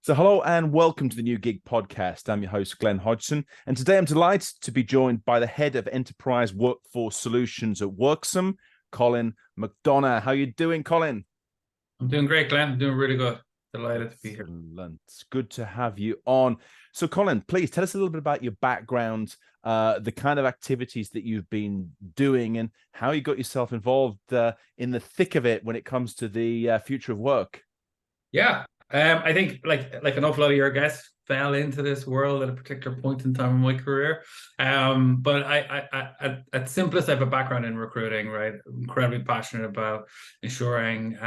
So, hello and welcome to the New Gig Podcast. I'm your host, Glenn Hodgson, and today I'm delighted to be joined by the head of Enterprise Workforce Solutions at Worksome, Colin McDonagh. How are you doing, Colin? I'm doing great, Glenn. I'm doing really good. Delighted to be here. Excellent. It's good to have you on. So, Colin, please tell us a little bit about your background, the kind of activities that you've been doing, and how you got yourself involved in the thick of it when it comes to the future of work. Yeah, I think like an awful lot of your guests fell into this world at a particular point in time in my career. But at simplest, I have a background in recruiting, right? Incredibly passionate about ensuring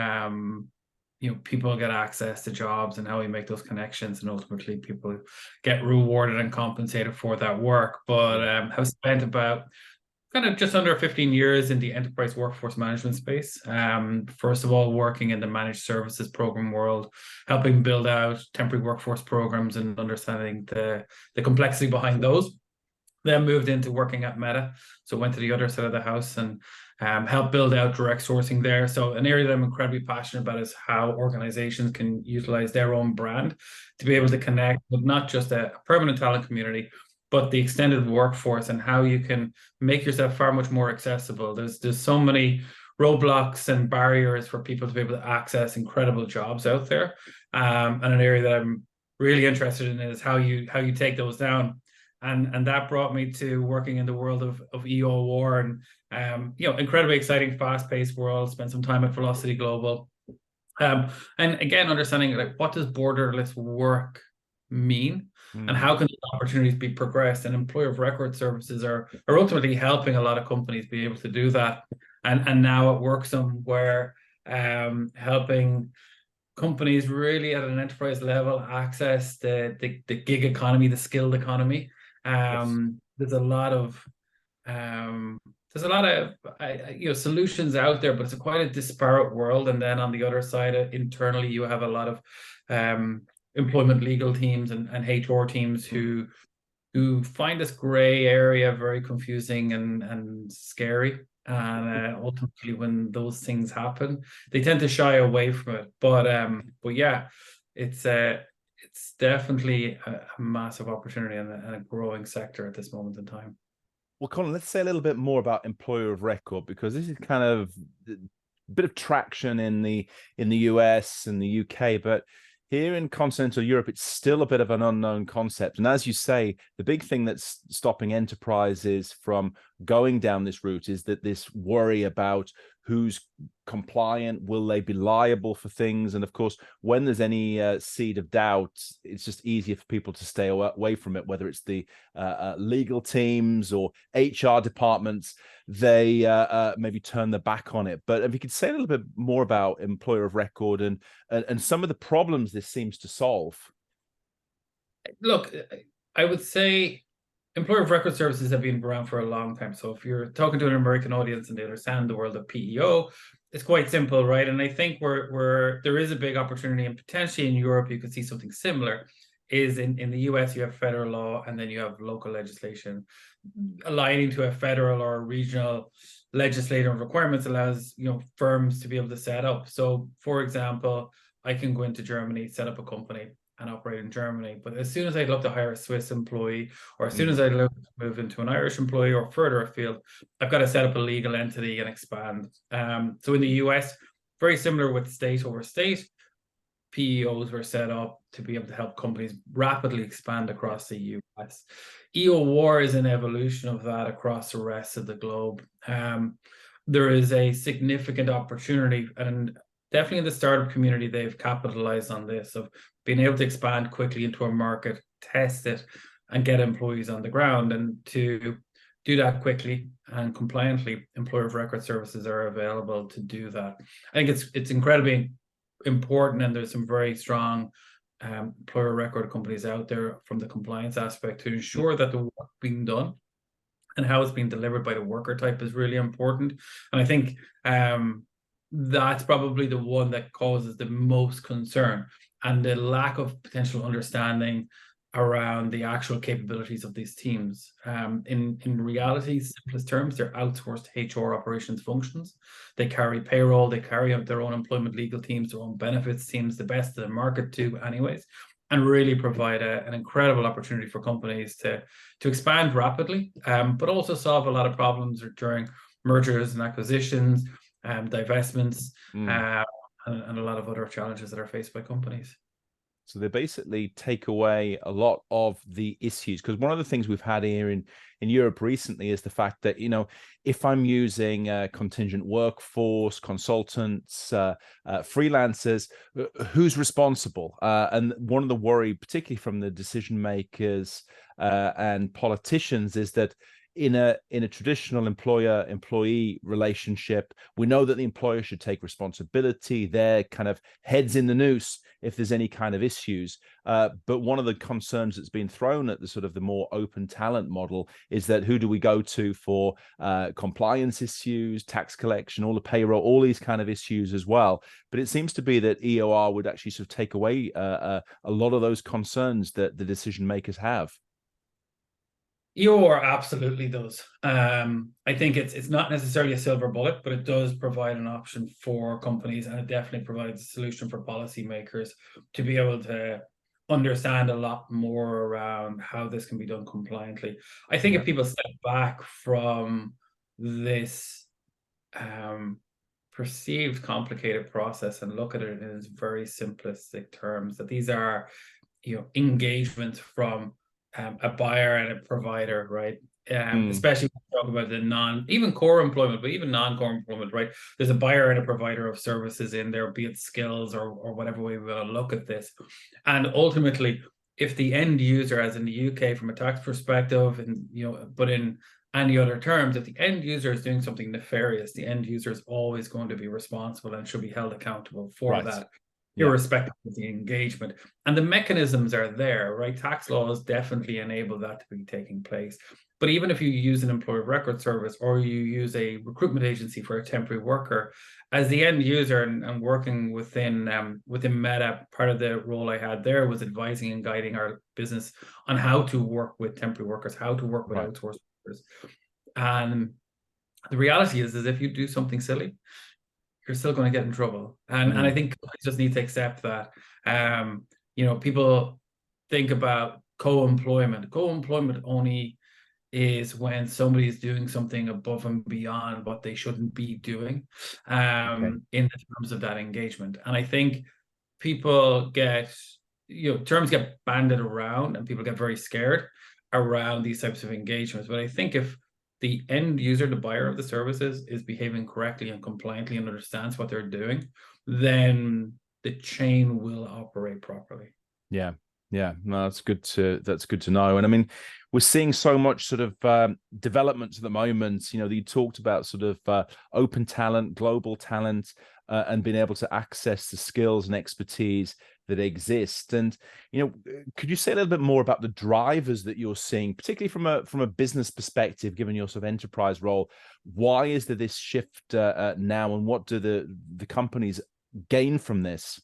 people get access to jobs and how we make those connections, and ultimately people get rewarded and compensated for that work. But have spent about kind of just under 15 years in the enterprise workforce management space. First of all, working in the managed services program world, helping build out temporary workforce programs and understanding the complexity behind those. Then moved into working at Meta. So went to the other side of the house and helped build out direct sourcing there. So an area that I'm incredibly passionate about is how organizations can utilize their own brand to be able to connect with not just a permanent talent community, but the extended workforce, and how you can make yourself far much more accessible. There's so many roadblocks and barriers for people to be able to access incredible jobs out there. And an area that I'm really interested in is how you take those down. And that brought me to working in the world of EO and incredibly exciting, fast-paced world. Spent some time at Velocity Global. And again, understanding like, what does borderless work mean, and how can these opportunities be progressed? And employer of record services are ultimately helping a lot of companies be able to do that. And now at Worksome, we're helping companies really at an enterprise level access the gig economy, the skilled economy. There's a lot of solutions out there, but it's quite a disparate world. And then on the other side, internally, you have a lot of employment legal teams and HR teams who find this gray area very confusing and scary. And ultimately, when those things happen, they tend to shy away from it. But yeah, it's definitely a massive opportunity and a growing sector at this moment in time. Well, Colin, let's say a little bit more about employer of record, because this is kind of a bit of traction in the US and the UK, but here in continental Europe, it's still a bit of an unknown concept. And as you say, the big thing that's stopping enterprises from going down this route is that this worry about who's compliant, will they be liable for things? And of course, when there's any seed of doubt, it's just easier for people to stay away from it, whether it's the legal teams or HR departments. They maybe turn their back on it. But if you could say a little bit more about employer of record and some of the problems this seems to solve. Look, I would say employer of record services have been around for a long time. So if you're talking to an American audience and they understand the world of PEO, it's quite simple, right? And I think where there is a big opportunity, and potentially in Europe you could see something similar, is in the US you have federal law and then you have local legislation. Aligning to a federal or regional legislative requirements allows firms to be able to set up. So for example, I can go into Germany, set up a company and operate in Germany. But as soon as I'd look to hire a Swiss employee, or as soon as I'd look to move into an Irish employee or further afield, I've got to set up a legal entity and expand. So in the US, very similar with state over state, PEOs were set up to be able to help companies rapidly expand across the US. EO is an evolution of that across the rest of the globe. There is a significant opportunity, and definitely in the startup community, they've capitalized on this, of being able to expand quickly into a market, test it, and get employees on the ground. And to do that quickly and compliantly, employer of record services are available to do that. I think it's incredibly important, and there's some very strong employer record companies out there from the compliance aspect to ensure that the work being done and how it's being delivered by the worker type is really important. And I think that's probably the one that causes the most concern, and the lack of potential understanding around the actual capabilities of these teams. In reality, simplest terms, they're outsourced HR operations functions. They carry payroll, they carry out their own employment legal teams, their own benefits teams, the best of the market too anyways. and really provide an incredible opportunity for companies to expand rapidly, but also solve a lot of problems during mergers and acquisitions, divestments, and a lot of other challenges that are faced by companies. So they basically take away a lot of the issues, because one of the things we've had here in Europe recently is the fact that, you know, if I'm using contingent workforce, consultants, freelancers, who's responsible? And one of the worry, particularly from the decision makers and politicians, is that in a traditional employer-employee relationship, we know that the employer should take responsibility. They're kind of heads in the noose if there's any kind of issues. But one of the concerns that's been thrown at the sort of the more open talent model is that who do we go to for compliance issues, tax collection, all the payroll, all these kind of issues as well. But it seems to be that EOR would actually sort of take away a lot of those concerns that the decision makers have. EOR absolutely does. I think it's not necessarily a silver bullet, but it does provide an option for companies, and it definitely provides a solution for policymakers to be able to understand a lot more around how this can be done compliantly. I think if people step back from this perceived complicated process and look at it in its very simplistic terms, that these are, you know, engagements from a buyer and a provider, right? Especially when we talk about the even core employment, but even non-core employment, right? There's a buyer and a provider of services in there, be it skills or whatever way we want to look at this. And ultimately, if the end user, as in the UK from a tax perspective, and, you know, but in any other terms, if the end user is doing something nefarious, the end user is always going to be responsible and should be held accountable for that, irrespective of the engagement. And the mechanisms are there, right? Tax laws definitely enable that to be taking place. But even if you use an employer of record service, or you use a recruitment agency for a temporary worker, as the end user and working within Meta, part of the role I had there was advising and guiding our business on how to work with temporary workers, how to work with outsourced workers. And the reality is if you do something silly, you're still going to get in trouble. And I think companies just need to accept that. You know, people think about co-employment. Co-employment only is when somebody is doing something above and beyond what they shouldn't be doing in terms of that engagement. And I think people get, you know, terms get banded around and people get very scared around these types of engagements. But I think if the end user, the buyer of the services, is behaving correctly and compliantly and understands what they're doing, then the chain will operate properly. Yeah. No, that's good to know. And I mean, we're seeing so much sort of developments at the moment. You know, you talked about sort of open talent, global talent, and being able to access the skills and expertise that exist. And, you know, could you say a little bit more about the drivers that you're seeing, particularly from a business perspective, given your sort of enterprise role? Why is there this shift now, and what do the companies gain from this?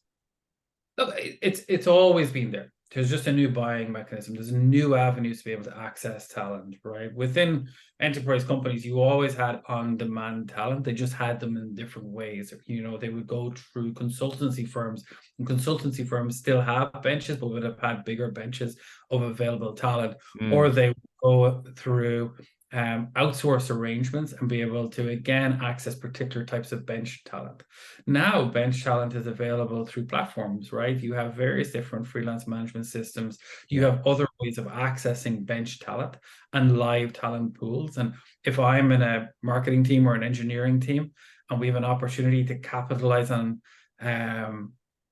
Look, it's always been there. There's just a new buying mechanism. There's new avenues to be able to access talent, right? Within enterprise companies, you always had on-demand talent. They just had them in different ways. You know, they would go through consultancy firms, and consultancy firms still have benches, but would have had bigger benches of available talent, or they would go through outsource arrangements and be able to, again, access particular types of bench talent. Now, bench talent is available through platforms, right? You have various different freelance management systems. You have other ways of accessing bench talent and live talent pools. And if I'm in a marketing team or an engineering team, and we have an opportunity to capitalize on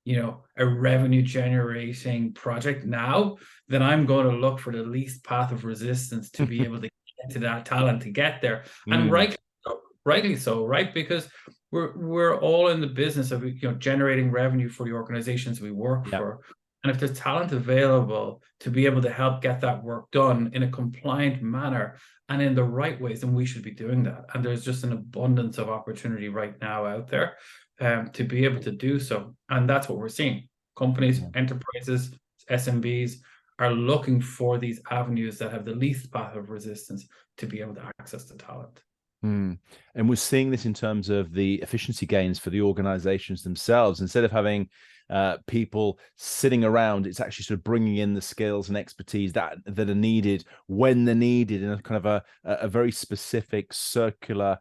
you know, a revenue generating project now, then I'm going to look for the least path of resistance to be able to to that talent to get there. And rightly so, right? Because we're all in the business of, you know, generating revenue for the organizations we work for. And if there's talent available to be able to help get that work done in a compliant manner and in the right ways, then we should be doing that. And there's just an abundance of opportunity right now out there to be able to do so. And that's what we're seeing. Companies, enterprises, SMBs are looking for these avenues that have the least path of resistance to be able to access the talent. And we're seeing this in terms of the efficiency gains for the organizations themselves. Instead of having people sitting around, it's actually sort of bringing in the skills and expertise that are needed when they're needed in a kind of a very specific circular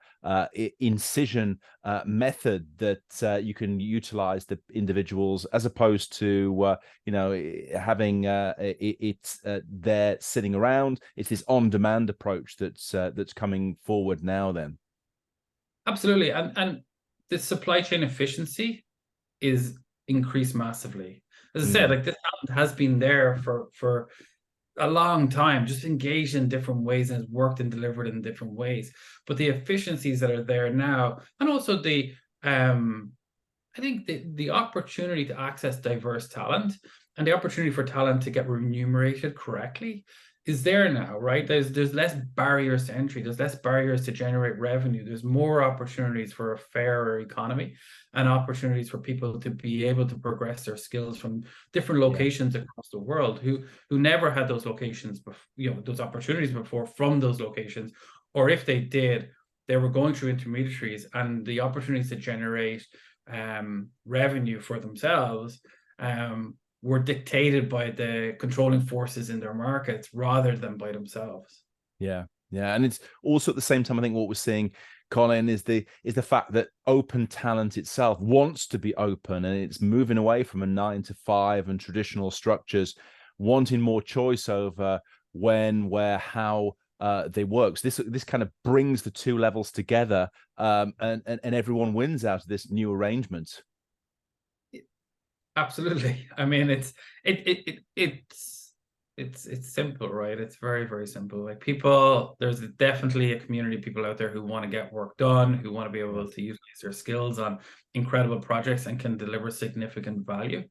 incision method that you can utilize the individuals, as opposed to having it's there sitting around. It's this on-demand approach that's coming forward now. Then Absolutely, and the supply chain efficiency is increased massively. As I said, like this talent has been there for a long time, just engaged in different ways and has worked and delivered in different ways. But the efficiencies that are there now, and also the I think the opportunity to access diverse talent and the opportunity for talent to get remunerated correctly is there now, right? There's less barriers to entry, there's less barriers to generate revenue, there's more opportunities for a fairer economy and opportunities for people to be able to progress their skills from different locations across the world who never had those locations before, those opportunities before from those locations, or if they did, they were going through intermediaries, and the opportunities to generate revenue for themselves were dictated by the controlling forces in their markets rather than by themselves. Yeah, and it's also at the same time, I think what we're seeing, Colin, is the fact that open talent itself wants to be open, and it's moving away from a 9 to 5 and traditional structures, wanting more choice over when, where, how they work. So this kind of brings the two levels together, and everyone wins out of this new arrangement. Absolutely. I mean, it's simple, right? It's very, very simple. Like there's definitely a community of people out there who want to get work done, who want to be able to utilize their skills on incredible projects and can deliver significant value.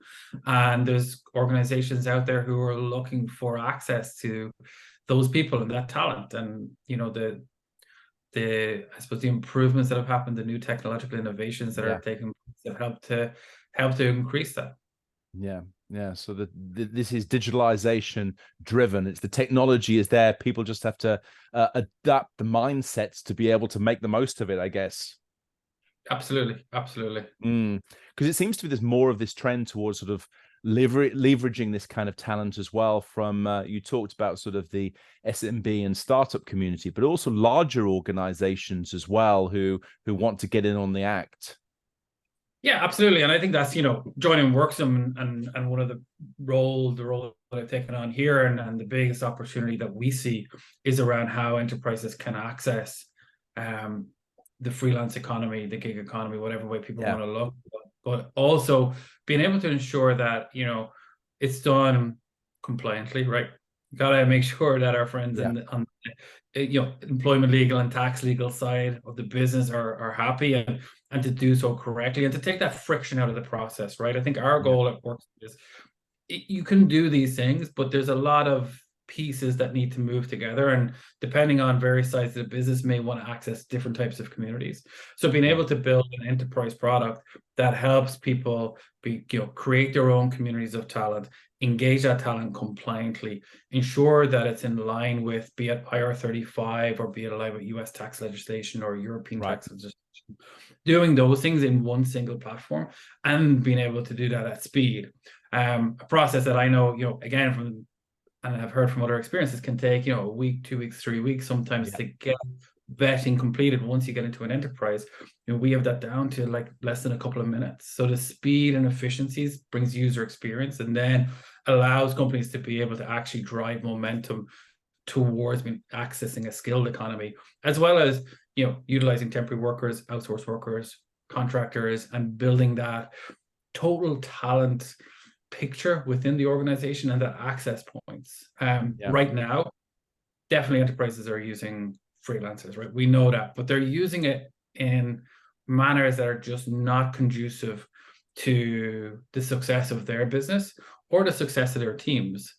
And there's organizations out there who are looking for access to those people and that talent. And I suppose the improvements that have happened, the new technological innovations that are taking place have help to increase that. So this is digitalization driven. It's the technology is there, people just have to adapt the mindsets to be able to make the most of it, I guess. Absolutely Because it seems to be there's more of this trend towards sort of leveraging this kind of talent as well. From you talked about sort of the SMB and startup community, but also larger organizations as well who want to get in on the act. Yeah, absolutely. And I think that's, joining Worksome and one of the role that I've taken on here, and the biggest opportunity that we see is around how enterprises can access the freelance economy, the gig economy, whatever way people want to look, but also being able to ensure that, it's done compliantly, right? Got to make sure that our friends on employment legal and tax legal side of the business are happy, and to do so correctly, and to take that friction out of the process, right? I think our goal at Worksome is you can do these things, but there's a lot of pieces that need to move together, and depending on various sides of the business may want to access different types of communities. So being able to build an enterprise product that helps people create their own communities of talent, engage that talent compliantly, ensure that it's in line with, be it IR35 or be it aligned with US tax legislation or European tax legislation, doing those things in one single platform and being able to do that at speed. A process that I know, again, and I've heard from other experiences, can take, a week, 2 weeks, 3 weeks, sometimes to get vetting completed. Once you get into an enterprise, we have that down to like less than a couple of minutes. So the speed and efficiencies brings user experience, and then allows companies to be able to actually drive momentum towards accessing a skilled economy, as well as, utilizing temporary workers, outsourced workers, contractors, and building that total talent picture within the organization and that access points. Right now, definitely enterprises are using freelancers, right? We know that, but they're using it in manners that are just not conducive to the success of their business or the success of their teams.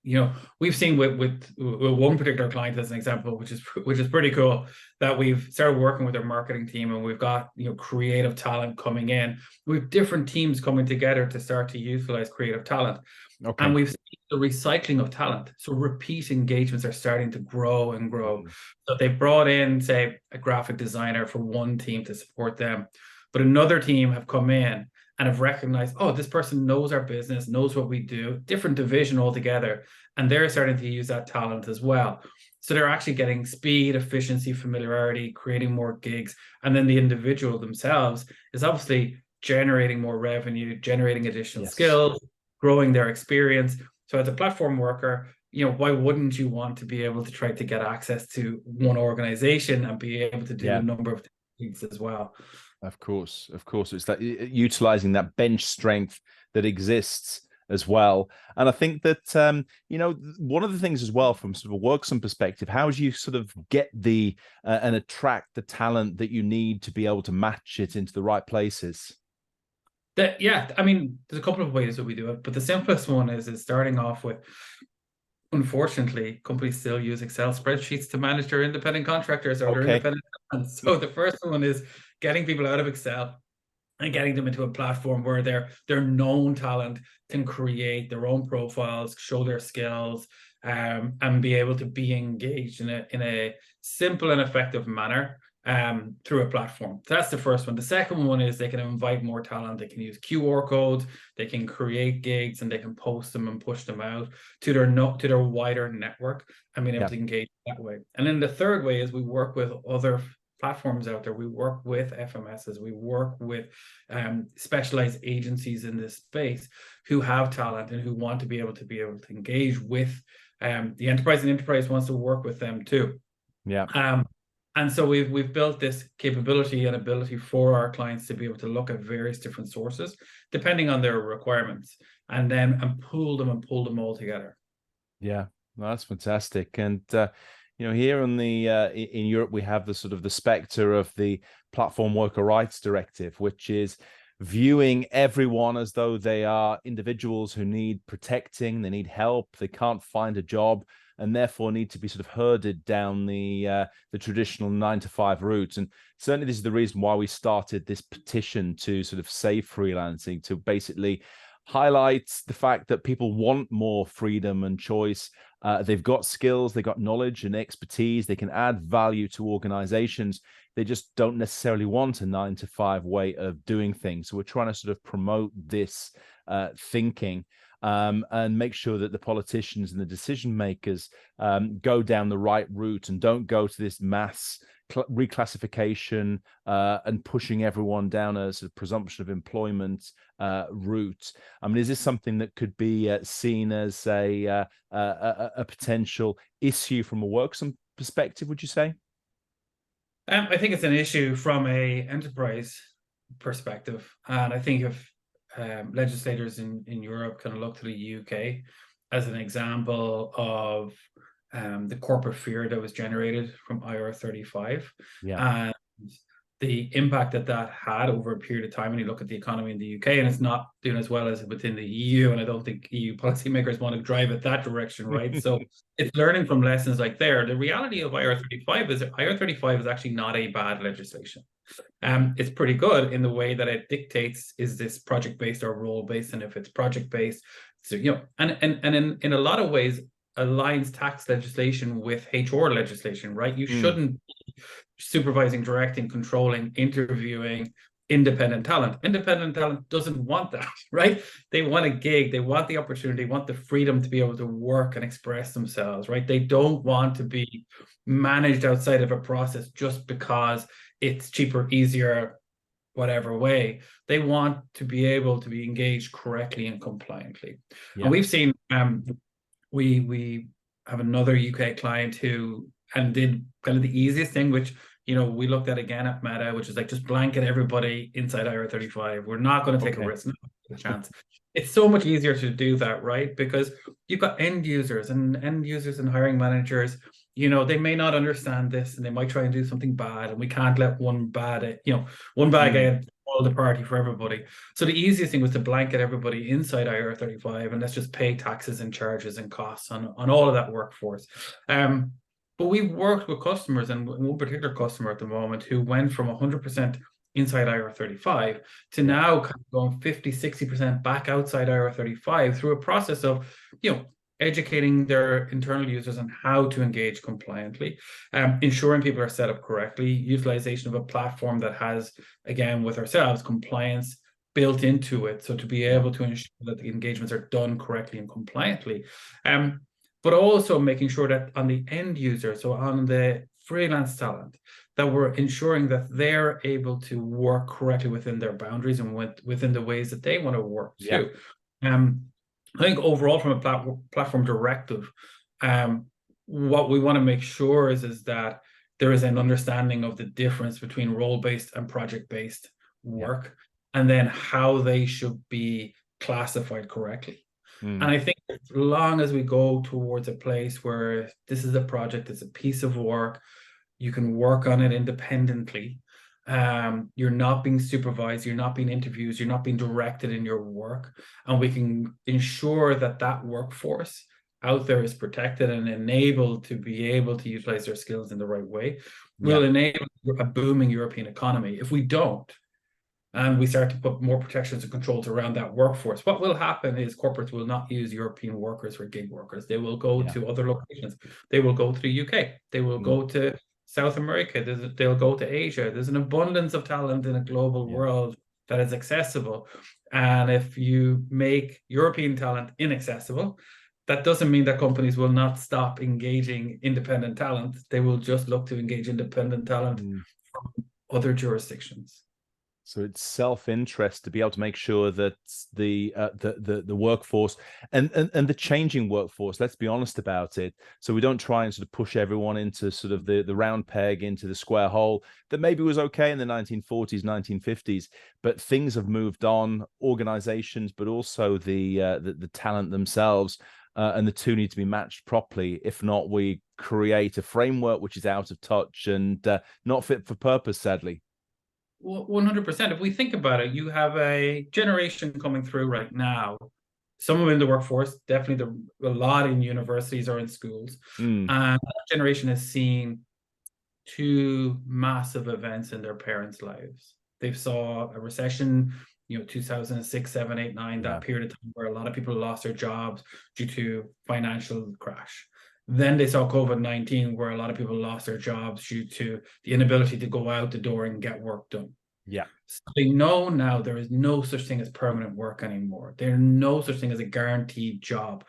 we've seen with one particular client as an example, which is pretty cool, that we've started working with our marketing team, and we've got creative talent coming in. We've different teams coming together to start to utilize creative talent. And Okay. we've seen the recycling of talent. So repeat engagements are starting to grow and grow. Mm. So they brought in, say, a graphic designer for one team to support them, but another team have come in and have recognized, oh, this person knows our business, knows what we do, different division altogether. And they're starting to use that talent as well. So they're actually getting speed, efficiency, familiarity, creating more gigs. And then the individual themselves is obviously generating more revenue, generating additional Yes. skills, growing their experience. So as a platform worker, why wouldn't you want to be able to try to get access to one organization and be able to do a Yeah. number of things as well? Of course, of course. It's that utilizing that bench strength that exists as well. And I think that one of the things as well from sort of a Worksome perspective, how do you sort of get the and attract the talent that you need to be able to match it into the right places? Yeah, I mean, there's a couple of ways that we do it, but the simplest one is starting off with, unfortunately, companies still use Excel spreadsheets to manage their independent contractors or their Okay. independent talent. So the first one is getting people out of Excel and getting them into a platform where their known talent can create their own profiles, show their skills, and be able to be engaged in a simple and effective manner through a platform. So that's the first one. The second one is they can invite more talent. They can use QR codes, they can create gigs, and they can post them and push them out to their wider network and being able Yeah. to engage that way. And then the third way is we work with other platforms out there. We work with FMSs, we work with specialized agencies in this space who have talent and who want to be able to engage with the enterprise, and enterprise wants to work with them too. Yeah. And so we've built this capability and ability for our clients to be able to look at various different sources depending on their requirements, and then pull them all together. Yeah. Well, that's fantastic. And here on the in Europe, we have the sort of the specter of the Platform Worker Rights Directive, which is viewing everyone as though they are individuals who need protecting, they need help, they can't find a job, and therefore need to be sort of herded down the traditional 9 to 5 route. And certainly this is the reason why we started this petition to sort of save freelancing, to basically highlight the fact that people want more freedom and choice. They've got skills, they've got knowledge and expertise, they can add value to organizations. They just don't necessarily want a 9 to 5 way of doing things. So we're trying to sort of promote this thinking and make sure that the politicians and the decision makers go down the right route and don't go to this mass reclassification and pushing everyone down a sort of presumption of employment route. I mean, is this something that could be seen as a potential issue from a Worksome perspective, would you say? I think it's an issue from a enterprise perspective, and I think if legislators in Europe kind of look to the UK as an example of the corporate fear that was generated from IR35 Yeah. and the impact that had over a period of time. When you look at the economy in the UK, and it's not doing as well as within the EU, and I don't think EU policymakers want to drive it that direction, right? So it's learning from lessons like there. The reality of IR35 is that IR35 is actually not a bad legislation. It's pretty good in the way that it dictates, is this project-based or role-based? And if it's project-based, so and in a lot of ways aligns tax legislation with HR legislation, right? You shouldn't be supervising, directing, controlling, interviewing independent talent. Independent talent doesn't want that, right? They want a gig, they want the opportunity, they want the freedom to be able to work and express themselves, right? They don't want to be managed outside of a process just because it's cheaper, easier, whatever way. They want to be able to be engaged correctly and compliantly. Yeah. And we've seen we have another UK client who did kind of the easiest thing, which we looked at again at Meta, which is like, just blanket everybody inside IR35. We're not going to take a risk, not a chance. It's so much easier to do that, right? Because you've got end users and hiring managers. They may not understand this, and they might try and do something bad, and we can't let one bad guy the party for everybody. So the easiest thing was to blanket everybody inside IR35 and let's just pay taxes and charges and costs on all of that workforce. But we've worked with customers, and one particular customer at the moment who went from 100% inside IR35 to now kind of going 50, 60% back outside IR35 through a process of, educating their internal users on how to engage compliantly, ensuring people are set up correctly, utilization of a platform that has, again, with ourselves, compliance built into it. So to be able to ensure that the engagements are done correctly and compliantly. But also making sure that on the end user, so on the freelance talent, that we're ensuring that they're able to work correctly within their boundaries and within the ways that they want to work too. I think overall, from a platform directive, what we want to make sure is that there is an understanding of the difference between role-based and project-based work, and then how they should be classified correctly. And I think as long as we go towards a place where this is a project, it's a piece of work, you can work on it independently. You're not being supervised, you're not being interviewed, you're not being directed in your work, and we can ensure that that workforce out there is protected and enabled to be able to utilize their skills in the right way, will enable a booming European economy. If we don't, and we start to put more protections and controls around that workforce, what will happen is corporates will not use European workers for gig workers. They will go to other locations. They will go to the UK. They will go to South America. They'll go to Asia. There's an abundance of talent in a global world that is accessible. And if you make European talent inaccessible, that doesn't mean that companies will not stop engaging independent talent. They will just look to engage independent talent from other jurisdictions. So it's self-interest to be able to make sure that the workforce and the changing workforce, let's be honest about it, so we don't try and sort of push everyone into sort of the round peg into the square hole that maybe was okay in the 1940s, 1950s, but things have moved on, organizations, but also the talent themselves, and the two need to be matched properly. If not, we create a framework which is out of touch and not fit for purpose, sadly. 100%. If we think about it, you have a generation coming through right now. Some of them in the workforce, definitely a lot in universities or in schools. And that generation has seen two massive events in their parents' lives. They saw a recession, 2006, 7, 8, 9, that period of time where a lot of people lost their jobs due to financial crash. Then they saw COVID-19, where a lot of people lost their jobs due to the inability to go out the door and get work done. So they know now there is no such thing as permanent work anymore. There's no such thing as a guaranteed job.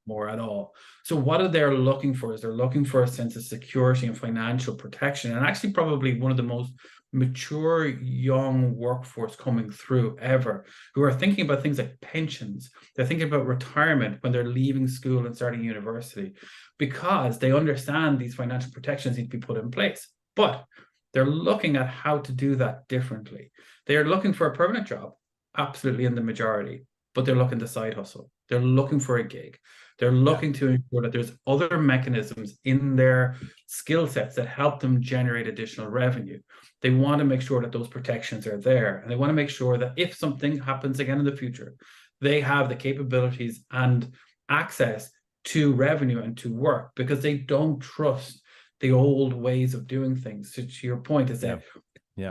Anymore at all. So what they're looking for is they're looking for a sense of security and financial protection, and actually probably one of the most mature young workforce coming through ever, who are thinking about things like pensions. They're thinking about retirement when they're leaving school and starting university, because they understand these financial protections need to be put in place. But they're looking at how to do that differently. They're looking for a permanent job, absolutely, in the majority, but they're looking to side hustle. They're looking for a gig. They're looking to ensure that there's other mechanisms in their skill sets that help them generate additional revenue. They want to make sure that those protections are there. And they want to make sure that if something happens again in the future, they have the capabilities and access to revenue and to work, because they don't trust the old ways of doing things. So to your point, it's a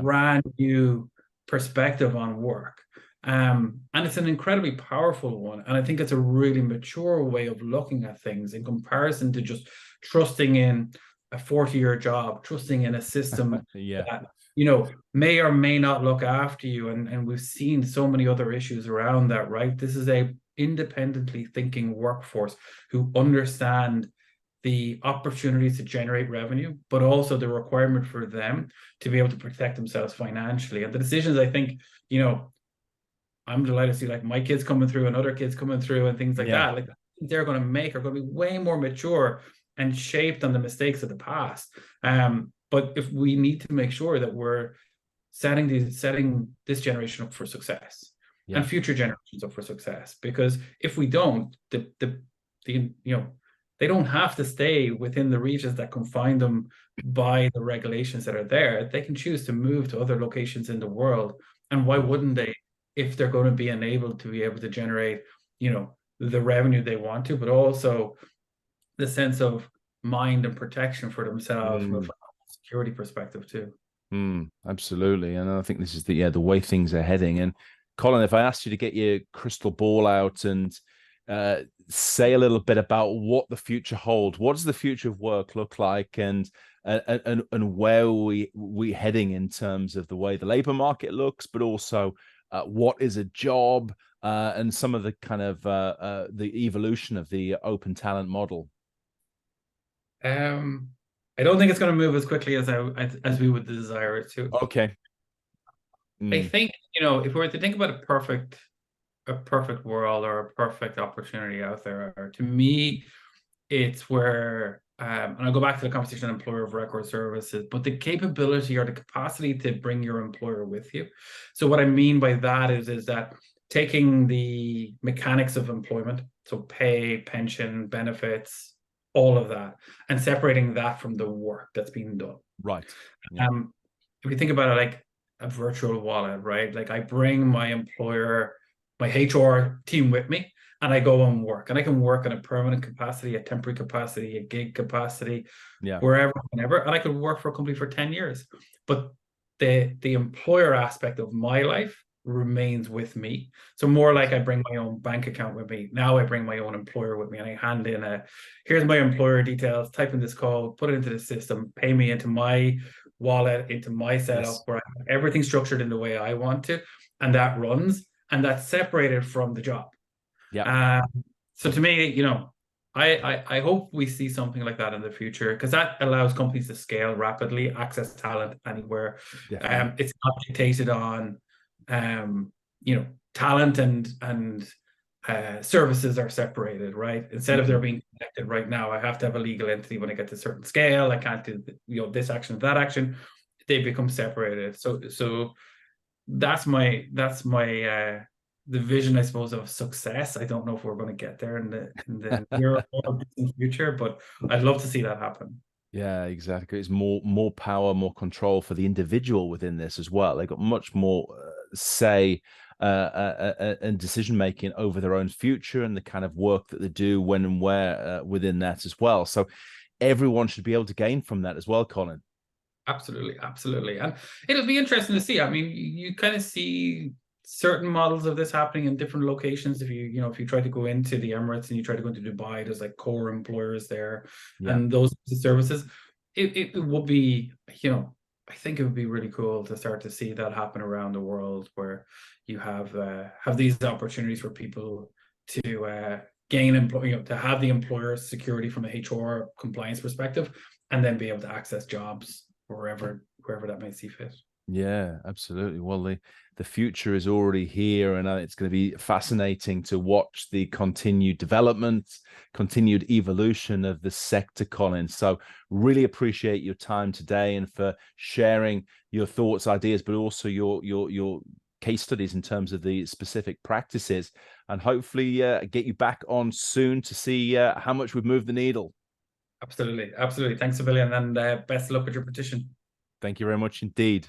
brand new perspective on work. And it's an incredibly powerful one. And I think it's a really mature way of looking at things in comparison to just trusting in a 40-year job, trusting in a system that, may or may not look after you. And we've seen so many other issues around that, right? This is a independently thinking workforce who understand the opportunities to generate revenue, but also the requirement for them to be able to protect themselves financially. And the decisions, I think, I'm delighted to see like my kids coming through and other kids coming through and things like that. Like they're going to make are going to be way more mature and shaped on the mistakes of the past. But if we need to make sure that we're setting this generation up for success and future generations up for success, because if we don't, the they don't have to stay within the regions that confine them by the regulations that are there. They can choose to move to other locations in the world. And why wouldn't they, if they're going to be enabled to be able to generate, the revenue they want to, but also the sense of mind and protection for themselves from a Mm. financial security perspective too. Absolutely. And I think this is the way things are heading. And Colin, if I asked you to get your crystal ball out and say a little bit about what the future holds, what does the future of work look like, and where we heading in terms of the way the labor market looks, but also what is a job, and some of the kind of the evolution of the open talent model. I don't think it's going to move as quickly as we would desire it to. Okay. I Mm. think, if we were to think about a perfect world or a perfect opportunity out there, to me, it's where, and I'll go back to the conversation on employer of record services, but the capability or the capacity to bring your employer with you. So what I mean by that is that taking the mechanics of employment, so pay, pension, benefits, all of that, and separating that from the work that's being done. Right. Yeah. If you think about it like a virtual wallet, right? Like I bring my employer, my HR team with me, and I go and work. And I can work in a permanent capacity, a temporary capacity, a gig capacity, Yeah. wherever, whenever. And I could work for a company for 10 years. But the employer aspect of my life remains with me. So more like I bring my own bank account with me. Now I bring my own employer with me and I hand in here's my employer details, type in this code, put it into the system, pay me into my wallet, into my setup Yes. where I have everything structured in the way I want to, and that runs, and that's separated from the job. Yeah. So to me, I hope we see something like that in the future because that allows companies to scale rapidly, access talent anywhere. Definitely. It's not dictated on, talent and services are separated, right? Instead of there Mm. being connected right now, I have to have a legal entity when I get to a certain scale. I can't do this action, that action. They become separated. So that's my the vision, I suppose, of success. I don't know if we're going to get there in the near or distant future, but I'd love to see that happen. Yeah, exactly. It's more power, more control for the individual within this as well. They got much more say and decision making over their own future and the kind of work that they do when and where within that as well. So everyone should be able to gain from that as well, Colin. Absolutely, absolutely. And it'll be interesting to see. I mean, you kind of see certain models of this happening in different locations. If you try to go into the Emirates and you try to go into Dubai, there's like core employers there Yeah. and those services. It would be, I think it would be really cool to start to see that happen around the world where you have these opportunities for people to gain to have the employer security from a HR compliance perspective, and then be able to access jobs wherever that may see fit. Yeah, absolutely. Well, the future is already here, and it's going to be fascinating to watch the continued development, continued evolution of the sector, Colin. So, really appreciate your time today and for sharing your thoughts, ideas, but also your case studies in terms of the specific practices, and hopefully get you back on soon to see how much we've moved the needle. Absolutely, absolutely. Thanks a billion, and best of luck with your petition. Thank you very much indeed.